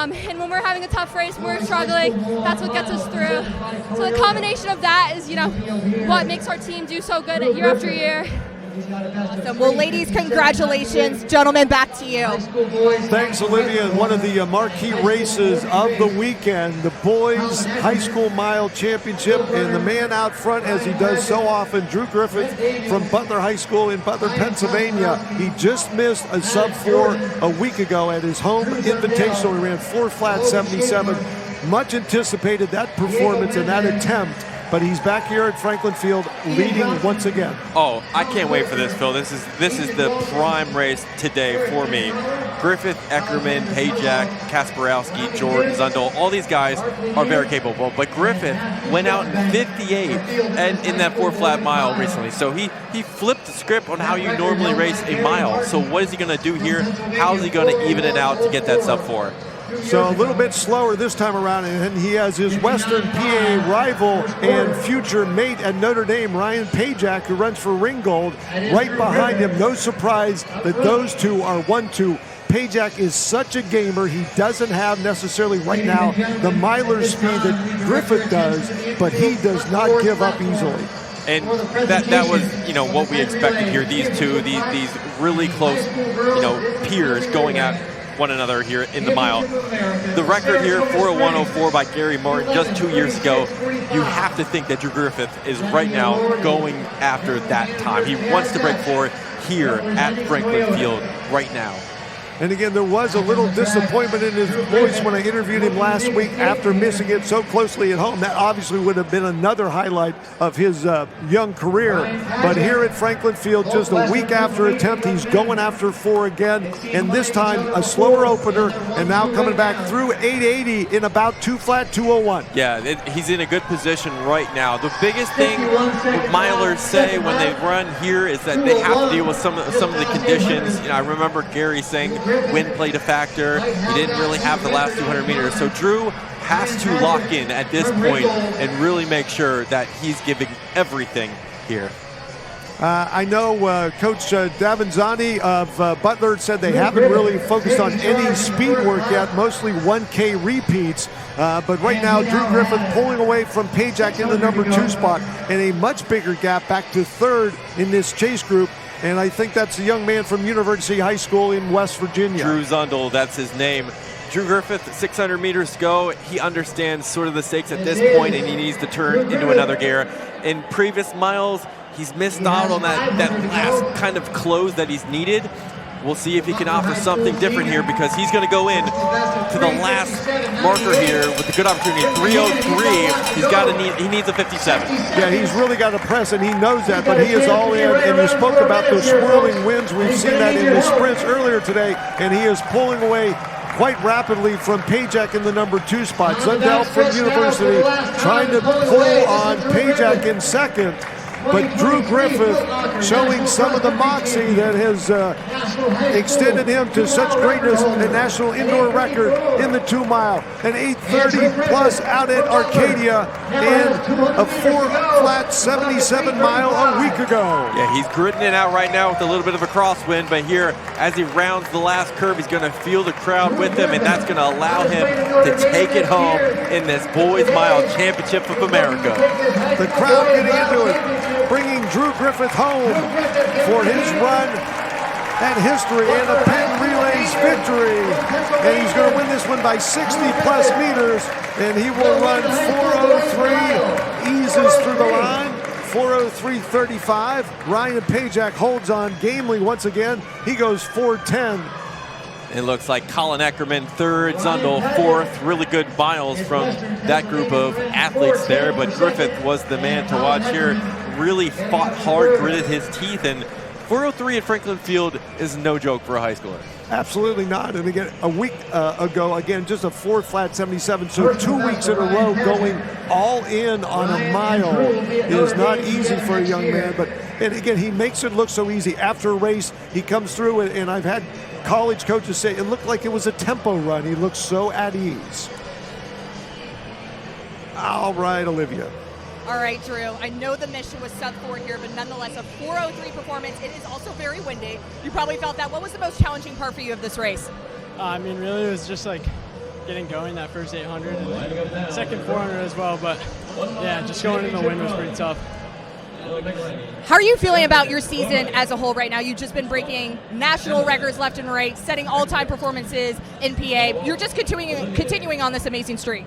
And when we're having a tough race, we're struggling, that's what gets us through. So the combination of that is, what makes our team do so good year after year. Awesome. Well, ladies, congratulations. Gentlemen, back to you. Thanks, Olivia. One of the marquee races of the weekend, the boys high school mile championship, and the man out front, as he does so often, Drew Griffith from Butler High School in Butler, Pennsylvania. He just missed a sub-4 a week ago at his home invitational. He ran 4 flat 77. Much anticipated that performance and that attempt. But he's back here at Franklin Field leading once again. Oh, I can't wait for this, Phil. This is the prime race today for me. Griffith, Eckerman, Pajak, Kasparowski, Jordan, Zundel, all these guys are very capable. But Griffith went out in 58 and in that 4 flat mile recently. So he flipped the script on how you normally race a mile. So what is he going to do here? How is he going to even it out to get that sub-4? So a little bit slower this time around, and he has his Western PA rival and future mate at Notre Dame, Ryan Pajak, who runs for Ringgold, right behind him. No surprise that those two are 1-2. Pajak is such a gamer. He doesn't have necessarily right now the miler speed that Griffith does, but he does not give up easily. And that was, what we expected here. These two, these really close, peers going at one another here in the mile. The record here, 4:01:04 by Gary Martin just 2 years ago. You have to think that Drew Griffith is right now going after that time. He wants to break 4 here at Franklin Field right now. And again, there was a little disappointment in his voice when I interviewed him last week after missing it so closely at home. That obviously would have been another highlight of his young career. But here at Franklin Field, just a week after attempt, he's going after 4 again. And this time, a slower opener, and now coming back through 880 in about 2 flat 201. Yeah, he's in a good position right now. The biggest thing milers say when they run here is that they have to deal with some of the conditions. I remember Gary saying wind played a factor. He didn't really have the last 200 meters. So Drew has to lock in at this point and really make sure that he's giving everything here. I know Coach Davanzani of Butler said they haven't really focused on any speed work yet, mostly 1K repeats. But right now, Drew Griffith pulling away from Pajak in the number 2 spot, and a much bigger gap back to 3rd in this chase group. And I think that's a young man from University High School in West Virginia. Drew Zundel, that's his name. Drew Griffith, 600 meters to go. He understands sort of the stakes at this point, and he needs to turn into another gear. In previous miles, he's missed out on that last kind of close that he's needed. We'll see if he can offer something different here, because he's going to go in to the last marker here with a good opportunity. 3:03. He needs a 57. Yeah, he's really got to press, and he knows that, but he is all in. And you spoke about those swirling winds. We've seen that in the sprints earlier today, and he is pulling away quite rapidly from Pajak in the number 2 spot. Zundel from University trying to pull on Pajak in 2nd. But Drew Griffith showing some of the moxie that has extended him to such greatness, a national indoor record in the 2 mile, an 8:30 plus out at Arcadia, and a 4 flat 77 mile a week ago. Yeah, he's gritting it out right now with a little bit of a crosswind, but here, as he rounds the last curve, he's going to feel the crowd with him, and that's going to allow him to take it home in this Boys Mile Championship of America. The crowd getting into it, bringing Drew Griffith home for his run at history and a Penn Relays victory. And he's going to win this one by 60 plus meters, and he will run 4:03, eases through the line, 4:03.35. Ryan Pajak holds on gamely once again. He goes 4:10. It looks like Colin Eckerman 3rd, Zundel 4th. Really good miles from that group of athletes there, but Griffith was the man to watch here. Really fought hard, gritted his teeth, and 4:03 at Franklin Field is no joke for a high schooler. Absolutely not. And again, a week ago, again, just a 4 flat 77. So 2 weeks in a row going all in on a mile is not easy for a young man. But, and again, he makes it look so easy. After a race, he comes through, and I've had college coaches say it looked like it was a tempo run. He looked so at ease. All right, Olivia. All right, Drew, I know the mission was sub-4 here, but nonetheless, a 4:03 performance. It is also very windy. You probably felt that. What was the most challenging part for you of this race? I mean, really, it was just like getting going that first 800 and second 400 as well. But yeah, just going in the wind was pretty tough. How are you feeling about your season as a whole right now? You've just been breaking national records left and right, setting all-time performances in PA. You're just continuing on this amazing streak.